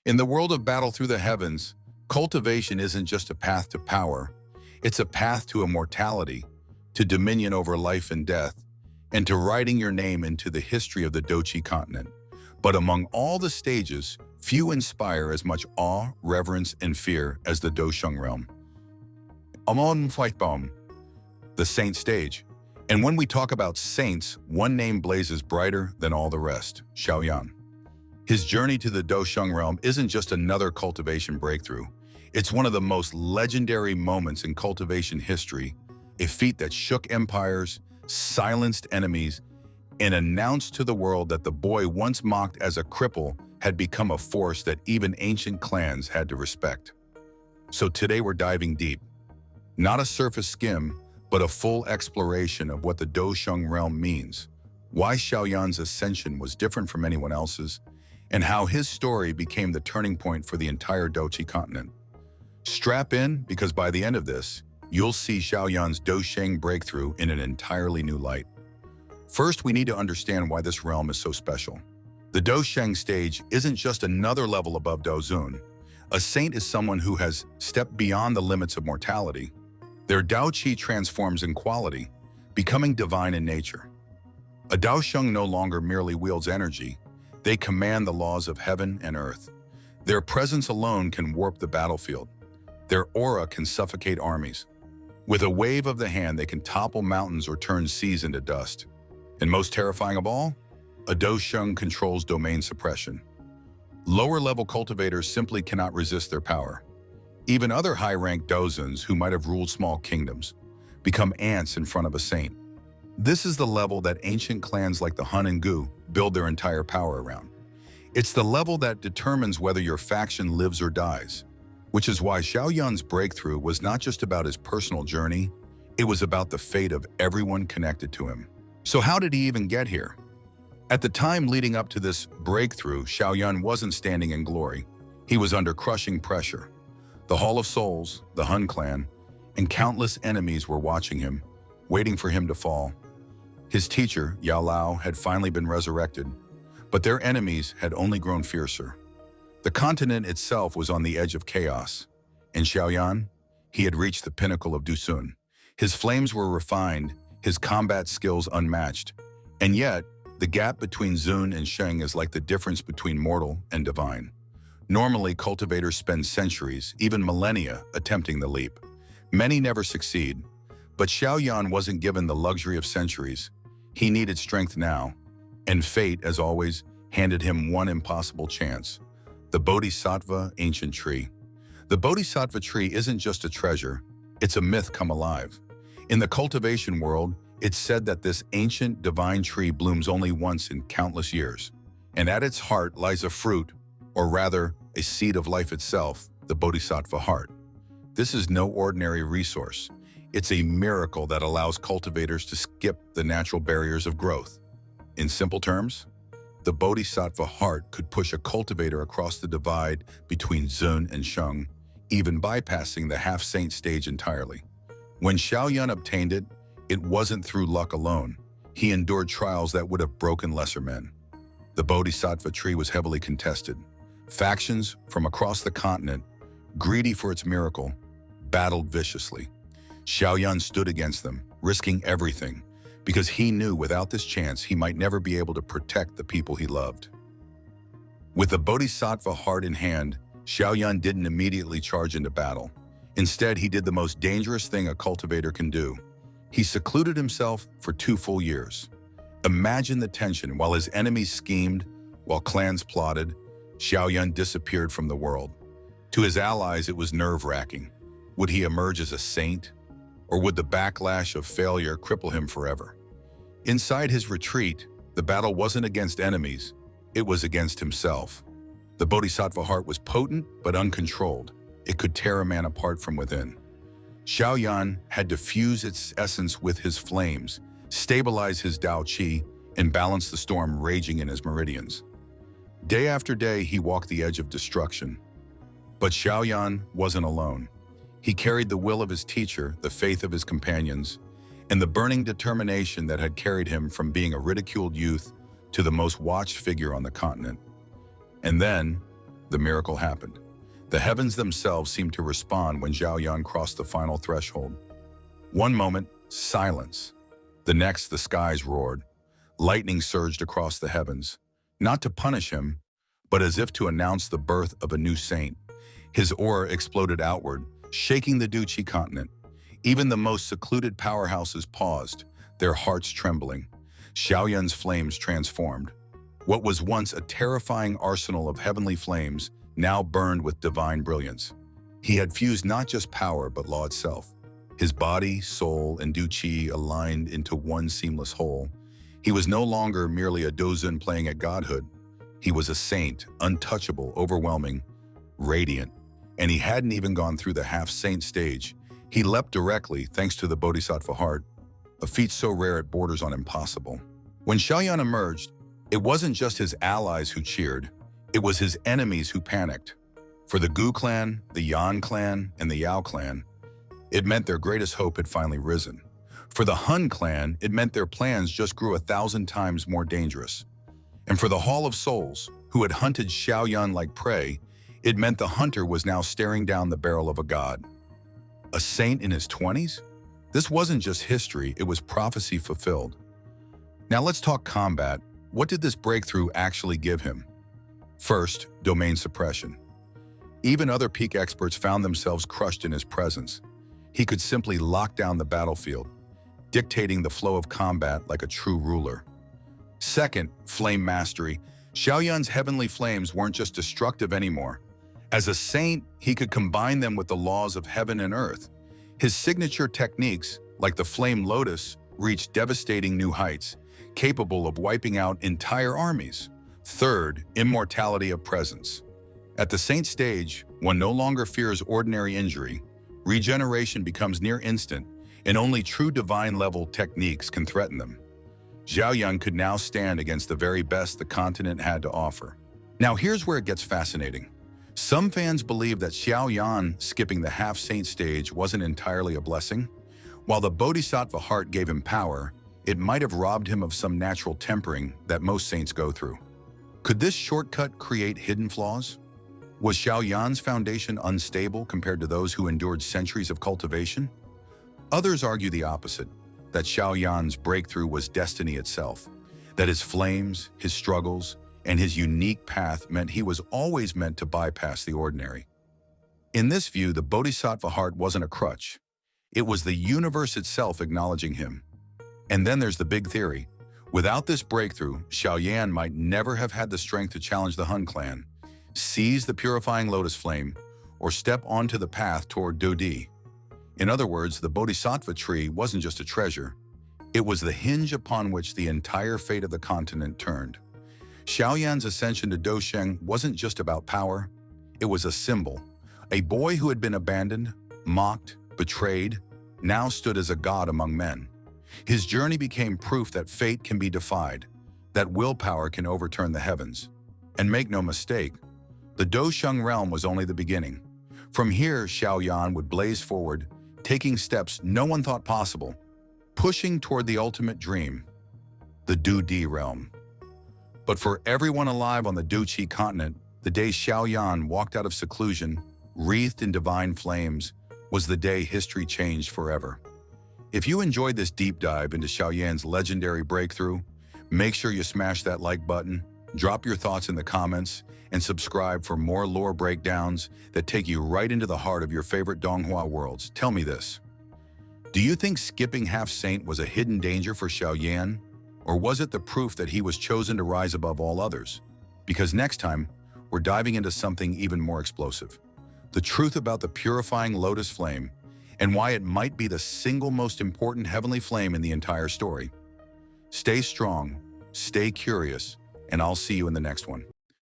In the world of battle through the heavens, cultivation isn't just a path to power, it's a path to immortality, to dominion over life and death, and to writing your name into the history of the Dou Qi Continent. But among all the stages, few inspire as much awe, reverence, and fear as the Dou Sheng realm. Amon Baum, the saint stage. And when we talk about saints, one name blazes brighter than all the rest, Xiao Yan. His journey to the Dou Sheng realm isn't just another cultivation breakthrough. It's one of the most legendary moments in cultivation history, a feat that shook empires, silenced enemies, and announced to the world that the boy once mocked as a cripple had become a force that even ancient clans had to respect. So today we're diving deep. Not a surface skim, but a full exploration of what the Dou Sheng realm means, why Xiao Yan's ascension was different from anyone else's, and how his story became the turning point for the entire Dou Qi Continent. Strap in, because by the end of this, you'll see Xiao Yan's Dou Sheng breakthrough in an entirely new light. First, we need to understand why this realm is so special. The Dou Sheng stage isn't just another level above Dou Zun. A saint is someone who has stepped beyond the limits of mortality. Their Dao Qi transforms in quality, becoming divine in nature. A Dou Sheng no longer merely wields energy, they command the laws of heaven and earth. Their presence alone can warp the battlefield. Their aura can suffocate armies. With a wave of the hand, they can topple mountains or turn seas into dust. And most terrifying of all, a Dou Sheng controls domain suppression. Lower-level cultivators simply cannot resist their power. Even other high-ranked Douzuns who might have ruled small kingdoms become ants in front of a saint. This is the level that ancient clans like the Hun and Gu build their entire power around. It's the level that determines whether your faction lives or dies, which is why Xiao Yan's breakthrough was not just about his personal journey, it was about the fate of everyone connected to him. So how did he even get here? At the time leading up to this breakthrough, Xiao Yan wasn't standing in glory. He was under crushing pressure. The Hall of Souls, the Hun clan, and countless enemies were watching him, waiting for him to fall. His teacher, Yao Lao, had finally been resurrected, but their enemies had only grown fiercer. The continent itself was on the edge of chaos, and Xiao Yan, he had reached the pinnacle of Dusun. His flames were refined, his combat skills unmatched, and yet, the gap between Zun and Sheng is like the difference between mortal and divine. Normally, cultivators spend centuries, even millennia, attempting the leap. Many never succeed, but Xiao Yan wasn't given the luxury of centuries. He needed strength now, and fate, as always, handed him one impossible chance: the Bodhisattva ancient tree. The Bodhisattva tree isn't just a treasure, it's a myth come alive. In the cultivation world, it's said that this ancient divine tree blooms only once in countless years, and at its heart lies a fruit, or rather, a seed of life itself, the Bodhisattva heart. This is no ordinary resource. It's a miracle that allows cultivators to skip the natural barriers of growth. In simple terms, the Bodhisattva heart could push a cultivator across the divide between Zun and Sheng, even bypassing the half-saint stage entirely. When Xiao Yan obtained it, it wasn't through luck alone. He endured trials that would have broken lesser men. The Bodhisattva tree was heavily contested. Factions from across the continent, greedy for its miracle, battled viciously. Xiao Yan stood against them, risking everything, because he knew without this chance he might never be able to protect the people he loved. With the Bodhisattva heart in hand, Xiao Yan didn't immediately charge into battle. Instead, he did the most dangerous thing a cultivator can do. He secluded himself for 2 full years. Imagine the tension. While his enemies schemed, while clans plotted, Xiao Yan disappeared from the world. To his allies, it was nerve-wracking. Would he emerge as a saint? Or would the backlash of failure cripple him forever? Inside his retreat, the battle wasn't against enemies, it was against himself. The Bodhisattva heart was potent but uncontrolled. It could tear a man apart from within. Xiao Yan had to fuse its essence with his flames, stabilize his Dao Qi, and balance the storm raging in his meridians. Day after day, he walked the edge of destruction. But Xiao Yan wasn't alone. He carried the will of his teacher, the faith of his companions, and the burning determination that had carried him from being a ridiculed youth to the most watched figure on the continent. And then, the miracle happened. The heavens themselves seemed to respond when Xiao Yan crossed the final threshold. One moment, silence. The next, the skies roared. Lightning surged across the heavens, not to punish him, but as if to announce the birth of a new saint. His aura exploded outward, shaking the Dou Qi Continent. Even the most secluded powerhouses paused, their hearts trembling. Xiao Yan's flames transformed. What was once a terrifying arsenal of heavenly flames now burned with divine brilliance. He had fused not just power, but law itself. His body, soul, and Dou Qi aligned into one seamless whole. He was no longer merely a douzhen playing at godhood. He was a saint, untouchable, overwhelming, radiant. And he hadn't even gone through the half-saint stage. He leapt directly, thanks to the Bodhisattva heart, a feat so rare it borders on impossible. When Xiao Yan emerged, it wasn't just his allies who cheered, it was his enemies who panicked. For the Gu clan, the Yan clan, and the Yao clan, it meant their greatest hope had finally risen. For the Hun clan, it meant their plans just grew 1,000 times more dangerous. And for the Hall of Souls, who had hunted Xiao Yan like prey, it meant the hunter was now staring down the barrel of a god. A saint in his 20s? This wasn't just history, it was prophecy fulfilled. Now let's talk combat. What did this breakthrough actually give him? First, domain suppression. Even other peak experts found themselves crushed in his presence. He could simply lock down the battlefield, dictating the flow of combat like a true ruler. Second, flame mastery. Xiao Yan's heavenly flames weren't just destructive anymore. As a saint, he could combine them with the laws of heaven and earth. His signature techniques, like the flame lotus, reached devastating new heights, capable of wiping out entire armies. Third, immortality of presence. At the saint stage, one no longer fears ordinary injury. Regeneration becomes near instant, and only true divine-level techniques can threaten them. Xiao Yan could now stand against the very best the continent had to offer. Now here's where it gets fascinating. Some fans believe that Xiao Yan skipping the half-saint stage wasn't entirely a blessing. While the Bodhisattva heart gave him power, it might have robbed him of some natural tempering that most saints go through. Could this shortcut create hidden flaws? Was Xiao Yan's foundation unstable compared to those who endured centuries of cultivation? Others argue the opposite, that Xiao Yan's breakthrough was destiny itself, that his flames, his struggles, and his unique path meant he was always meant to bypass the ordinary. In this view, the Bodhisattva heart wasn't a crutch. It was the universe itself acknowledging him. And then there's the big theory. Without this breakthrough, Xiao Yan might never have had the strength to challenge the Hun clan, seize the purifying lotus flame, or step onto the path toward Dou Di. In other words, the Bodhisattva tree wasn't just a treasure. It was the hinge upon which the entire fate of the continent turned. Xiao Yan's ascension to Dou Sheng wasn't just about power. It was a symbol. A boy who had been abandoned, mocked, betrayed, now stood as a god among men. His journey became proof that fate can be defied, that willpower can overturn the heavens. And make no mistake, the Dou Sheng realm was only the beginning. From here, Xiao Yan would blaze forward, taking steps no one thought possible, pushing toward the ultimate dream, the Dou Di realm. But for everyone alive on the Dou Qi Continent, the day Xiao Yan walked out of seclusion, wreathed in divine flames, was the day history changed forever. If you enjoyed this deep dive into Xiao Yan's legendary breakthrough, make sure you smash that like button, drop your thoughts in the comments, and subscribe for more lore breakdowns that take you right into the heart of your favorite Donghua worlds. Tell me this. Do you think skipping half-saint was a hidden danger for Xiao Yan? Or was it the proof that he was chosen to rise above all others? Because next time, we're diving into something even more explosive. The truth about the purifying lotus flame and why it might be the single most important heavenly flame in the entire story. Stay strong, stay curious, and I'll see you in the next one.